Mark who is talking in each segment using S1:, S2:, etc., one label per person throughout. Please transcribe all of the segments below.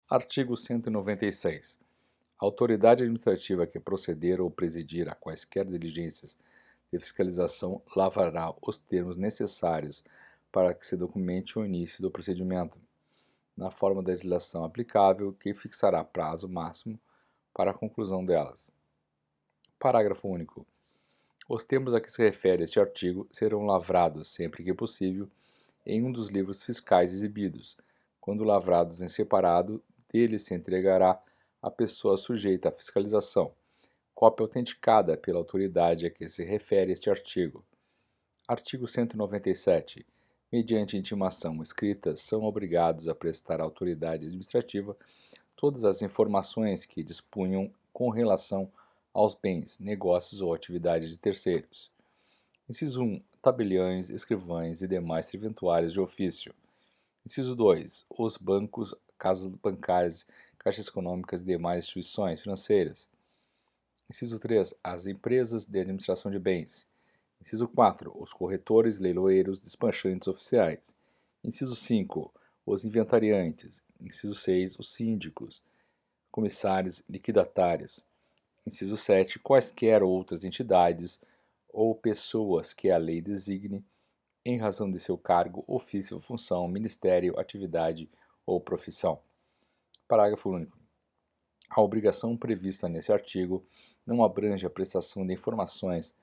S1: Artigo 196. A autoridade administrativa que proceder ou presidir a quaisquer diligências de fiscalização lavrará os termos necessários para que se documente o início do procedimento, na forma da legislação aplicável, que fixará prazo máximo para a conclusão delas. Parágrafo único. Os termos a que se refere este artigo serão lavrados, sempre que possível, em um dos livros fiscais exibidos. Quando lavrados em separado, dele se entregará à pessoa sujeita à fiscalização, cópia autenticada pela autoridade a que se refere este artigo. Artigo 197. Mediante intimação escrita, são obrigados a prestar à autoridade administrativa todas as informações que dispunham com relação aos bens, negócios ou atividades de terceiros. Inciso 1. Tabeliães, escrivães e demais serventuários de ofício. Inciso 2. Os bancos, casas bancárias, caixas econômicas e demais instituições financeiras. Inciso 3. As empresas de administração de bens. Inciso 4. Os corretores, leiloeiros, despachantes oficiais. Inciso 5. Os inventariantes. Inciso 6. Os síndicos, comissários, liquidatários. Inciso 7. Quaisquer outras entidades ou pessoas que a lei designe em razão de seu cargo, ofício, função, ministério, atividade ou profissão. Parágrafo único. A obrigação prevista nesse artigo não abrange a prestação de informações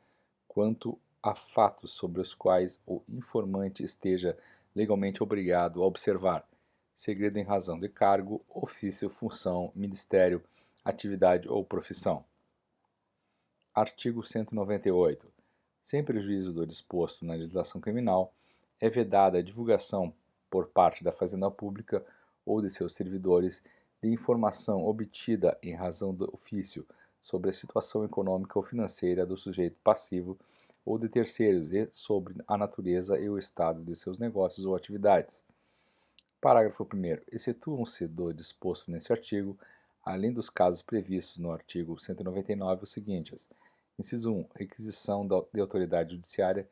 S1: quanto a fatos sobre os quais o informante esteja legalmente obrigado a observar segredo em razão de cargo, ofício, função, ministério, atividade ou profissão. Artigo 198. Sem prejuízo do disposto na legislação criminal, é vedada a divulgação por parte da Fazenda Pública ou de seus servidores de informação obtida em razão do ofício sobre a situação econômica ou financeira do sujeito passivo ou de terceiros e sobre a natureza e o estado de seus negócios ou atividades. Parágrafo 1º. Excetuam-se do disposto neste artigo, além dos casos previstos no artigo 199, os seguintes: Inciso 1. Requisição de autoridade judiciária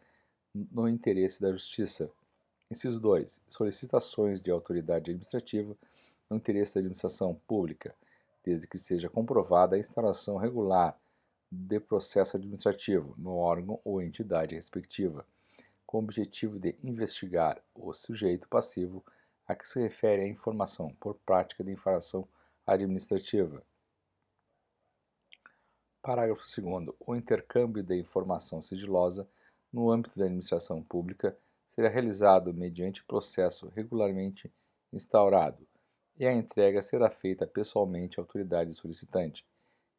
S1: no interesse da justiça. Inciso 2. Solicitações de autoridade administrativa no interesse da administração pública, desde que seja comprovada a instauração regular de processo administrativo no órgão ou entidade respectiva, com o objetivo de investigar o sujeito passivo a que se refere a informação por prática de infração administrativa. Parágrafo 2º. O intercâmbio de informação sigilosa no âmbito da administração pública será realizado mediante processo regularmente instaurado, e a entrega será feita pessoalmente à autoridade solicitante,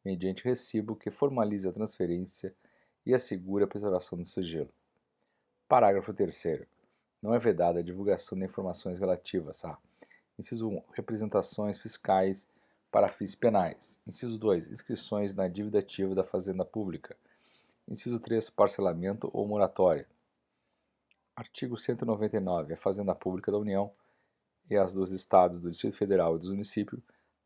S1: mediante recibo que formalize a transferência e assegure a preservação do sigilo. Parágrafo 3º. Não é vedada a divulgação de informações relativas a: Inciso 1. Representações fiscais para fins penais. Inciso 2. Inscrições na dívida ativa da Fazenda Pública. Inciso 3. Parcelamento ou moratória. Artigo 199. A Fazenda Pública da União e as dos Estados, do Distrito Federal e dos municípios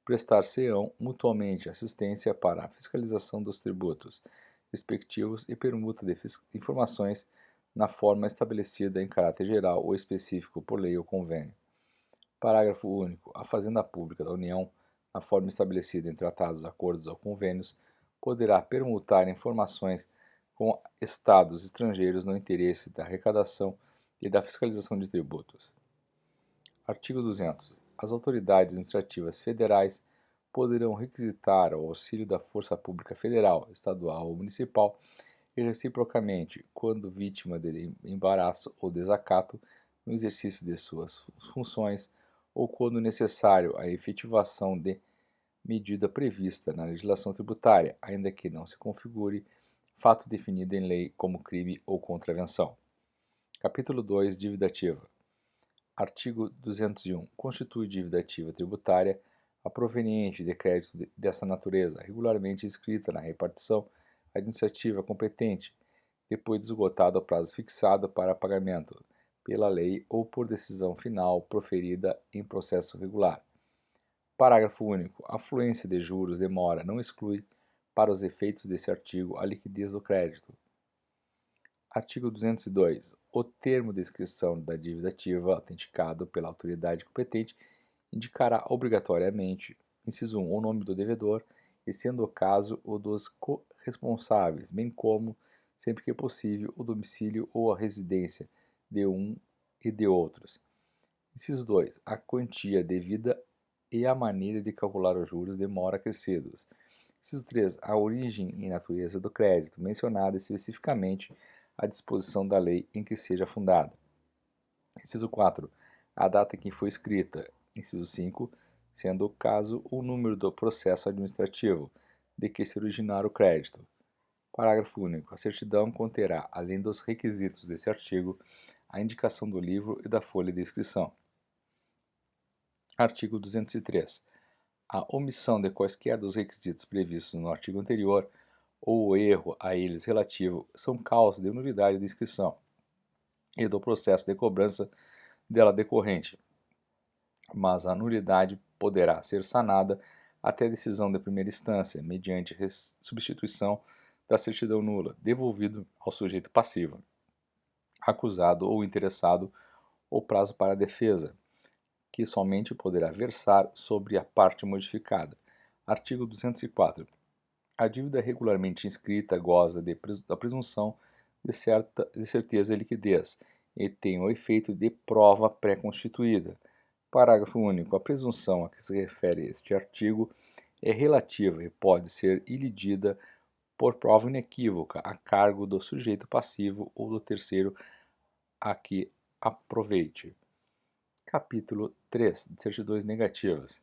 S1: prestar-se-ão mutuamente assistência para a fiscalização dos tributos respectivos e permuta de informações na forma estabelecida em caráter geral ou específico por lei ou convênio. Parágrafo único. A Fazenda Pública da União, na forma estabelecida em tratados, acordos ou convênios, poderá permutar informações com estados estrangeiros no interesse da arrecadação e da fiscalização de tributos. Artigo 200. As autoridades administrativas federais poderão requisitar o auxílio da Força Pública Federal, estadual ou municipal e, reciprocamente, quando vítima de embaraço ou desacato no exercício de suas funções ou quando necessário a efetivação de medida prevista na legislação tributária, ainda que não se configure fato definido em lei como crime ou contravenção. Capítulo 2. Dívida ativa. Artigo 201. Constitui dívida ativa tributária a proveniente de crédito dessa natureza, regularmente inscrita na repartição administrativa competente, depois de esgotado o prazo fixado para pagamento pela lei ou por decisão final proferida em processo regular. Parágrafo único. A fluência de juros de mora não exclui, para os efeitos desse artigo, a liquidez do crédito. Artigo 202. O termo de inscrição da dívida ativa, autenticado pela autoridade competente, indicará obrigatoriamente, inciso 1, o nome do devedor e, sendo o caso, o dos corresponsáveis, bem como, sempre que possível, o domicílio ou a residência de um e de outros. Inciso 2, a quantia devida e a maneira de calcular os juros de mora acrescidos. Inciso 3, a origem e natureza do crédito, mencionada especificamente a disposição da lei em que seja fundada. Inciso 4, a data em que foi escrita. Inciso 5, sendo o caso o número do processo administrativo de que se originar o crédito. Parágrafo único. A certidão conterá, além dos requisitos desse artigo, a indicação do livro e da folha de inscrição. Artigo 203. A omissão de quaisquer dos requisitos previstos no artigo anterior ou o erro a eles relativo são causa de nulidade de inscrição e do processo de cobrança dela decorrente, mas a nulidade poderá ser sanada até decisão de primeira instância, mediante substituição da certidão nula, devolvido ao sujeito passivo, acusado ou interessado, o prazo para a defesa, que somente poderá versar sobre a parte modificada. Artigo 204. A dívida regularmente inscrita goza da presunção de certeza e liquidez e tem o efeito de prova pré-constituída. Parágrafo único. A presunção a que se refere este artigo é relativa e pode ser ilidida por prova inequívoca a cargo do sujeito passivo ou do terceiro a que aproveite. Capítulo 3. De certidões negativas.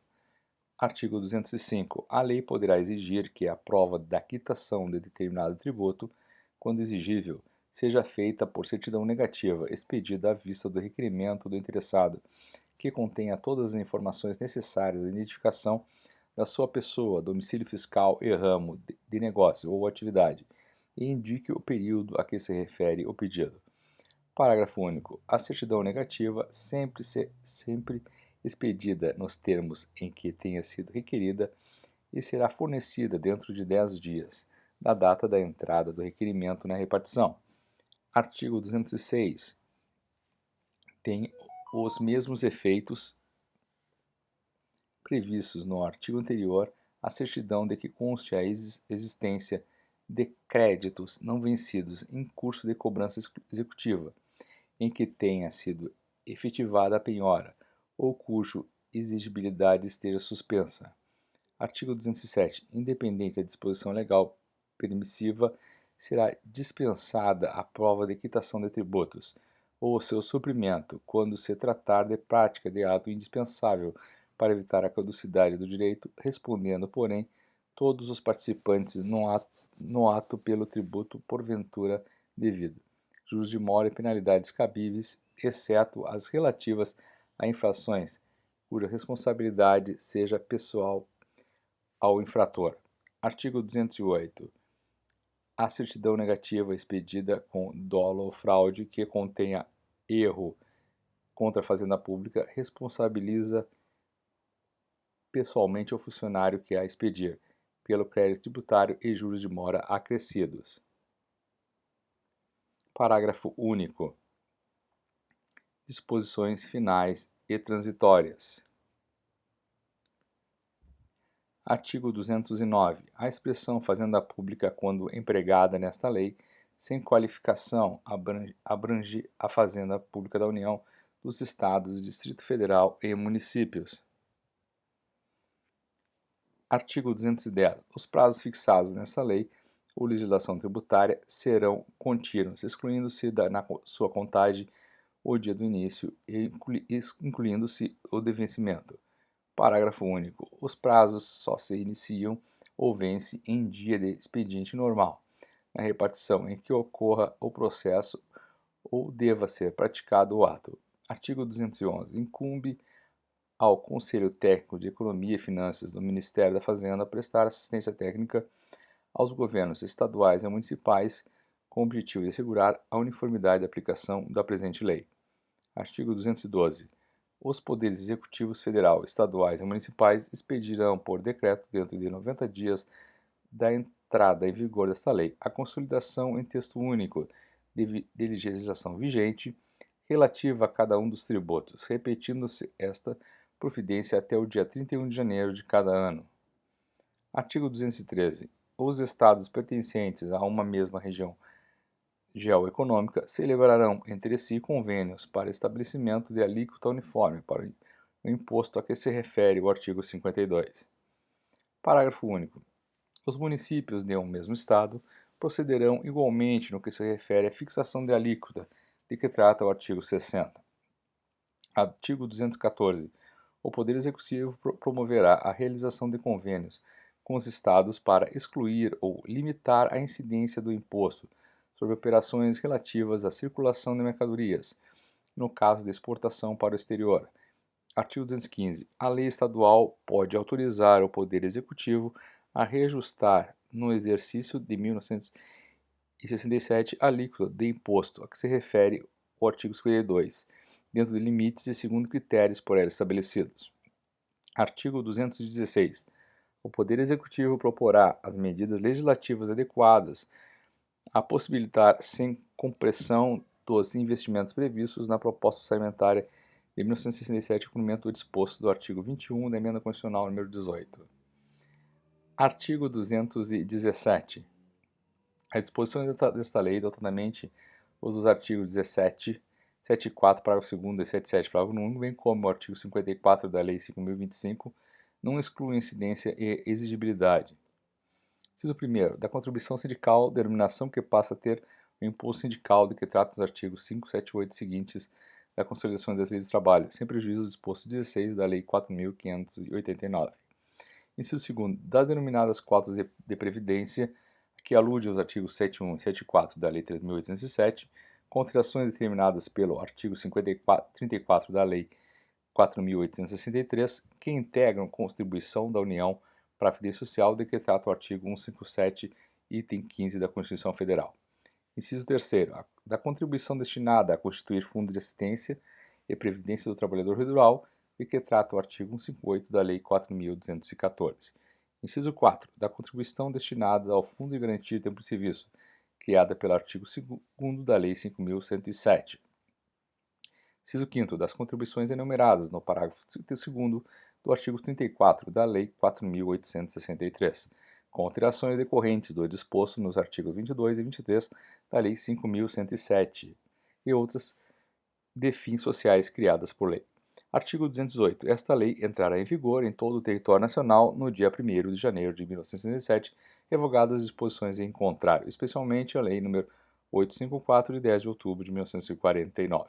S1: Artigo 205. A lei poderá exigir que a prova da quitação de determinado tributo, quando exigível, seja feita por certidão negativa, expedida à vista do requerimento do interessado, que contenha todas as informações necessárias à identificação da sua pessoa, domicílio fiscal e ramo de negócio ou atividade, e indique o período a que se refere o pedido. Parágrafo único. A certidão negativa sempre expedida nos termos em que tenha sido requerida e será fornecida dentro de 10 dias da data da entrada do requerimento na repartição. Artigo 206. Tem os mesmos efeitos previstos no artigo anterior a certidão de que conste a existência de créditos não vencidos em curso de cobrança executiva, em que tenha sido efetivada a penhora ou cujo exigibilidade esteja suspensa. Artigo 207. Independente da disposição legal permissiva, será dispensada a prova de quitação de tributos ou o seu suprimento, quando se tratar de prática de ato indispensável para evitar a caducidade do direito, respondendo, porém, todos os participantes no ato pelo tributo porventura devido. Juros de mora e penalidades cabíveis, exceto as relativas a infrações cuja responsabilidade seja pessoal ao infrator. Artigo 208. A certidão negativa expedida com dolo ou fraude que contenha erro contra a Fazenda Pública responsabiliza pessoalmente o funcionário que a expedir, pelo crédito tributário e juros de mora acrescidos. Parágrafo único. Disposições finais e transitórias. Artigo 209. A expressão fazenda pública, quando empregada nesta lei, sem qualificação, abrange a fazenda pública da União, dos Estados, Distrito Federal e municípios. Artigo 210. Os prazos fixados nessa lei ou legislação tributária serão contínuos, excluindo-se na sua contagem o dia do início e incluindo-se o de vencimento. Parágrafo único. Os prazos só se iniciam ou vencem em dia de expediente normal, na repartição em que ocorra o processo ou deva ser praticado o ato. Artigo 211. Incumbe ao Conselho Técnico de Economia e Finanças do Ministério da Fazenda prestar assistência técnica aos governos estaduais e municipais com o objetivo de assegurar a uniformidade da aplicação da presente lei. Artigo 212. Os poderes executivos federal, estaduais e municipais expedirão por decreto, dentro de 90 dias da entrada em vigor desta lei, a consolidação em texto único de legislação vigente relativa a cada um dos tributos, repetindo-se esta providência até o dia 31 de janeiro de cada ano. Artigo 213. Os estados pertencentes a uma mesma região geoeconômica celebrarão entre si convênios para estabelecimento de alíquota uniforme para o imposto a que se refere o artigo 52. Parágrafo único. Os municípios de um mesmo estado procederão igualmente no que se refere à fixação de alíquota, de que trata o artigo 60. Artigo 214. O Poder Executivo promoverá a realização de convênios com os estados para excluir ou limitar a incidência do imposto sobre operações relativas à circulação de mercadorias, no caso de exportação para o exterior. Artigo 215. A lei estadual pode autorizar o Poder Executivo a reajustar, no exercício de 1967, a alíquota de imposto a que se refere o artigo 52, dentro de limites e segundo critérios por ela estabelecidos. Artigo 216. O Poder Executivo proporá as medidas legislativas adequadas a possibilitar, sem compressão dos investimentos previstos na proposta orçamentária de 1967, o cumprimento do disposto do artigo 21 da Emenda Constitucional nº 18. Artigo 217. As disposições desta lei, notadamente os dos artigos 17, 74, parágrafo 2º e 77, parágrafo 9º, bem como o artigo 54 da Lei 5.025, não excluem incidência e exigibilidade. Inciso 1º. Da contribuição sindical, denominação que passa a ter o imposto sindical de que tratam os artigos 5, 7 e 8 seguintes da Consolidação das Leis do Trabalho, sem prejuízo do disposto 16 da Lei 4.589. Inciso 2º. Das denominadas cotas de previdência, que alude aos artigos 7.1 e 7.4 da Lei 3.807, com alterações determinadas pelo artigo 34 da Lei 4.863, que integram contribuição da União para a Previdência Social, de que trata o artigo 157, item 15 da Constituição Federal. Inciso 3º. Da contribuição destinada a constituir fundo de assistência e previdência do trabalhador rural, de que trata o artigo 158 da Lei 4.214. Inciso 4. Da contribuição destinada ao Fundo de Garantia de Tempo de Serviço, criada pelo artigo 2º da Lei 5.107. Inciso 5º. Das contribuições enumeradas no parágrafo 2º do artigo 34 da Lei 4.863, com alterações decorrentes do disposto nos artigos 22 e 23 da Lei 5.107 e outras de fins sociais criadas por lei. Artigo 218. Esta lei entrará em vigor em todo o território nacional no dia 1º de janeiro de 1967, revogadas as disposições em contrário, especialmente a Lei nº 854, de 10 de outubro de 1949.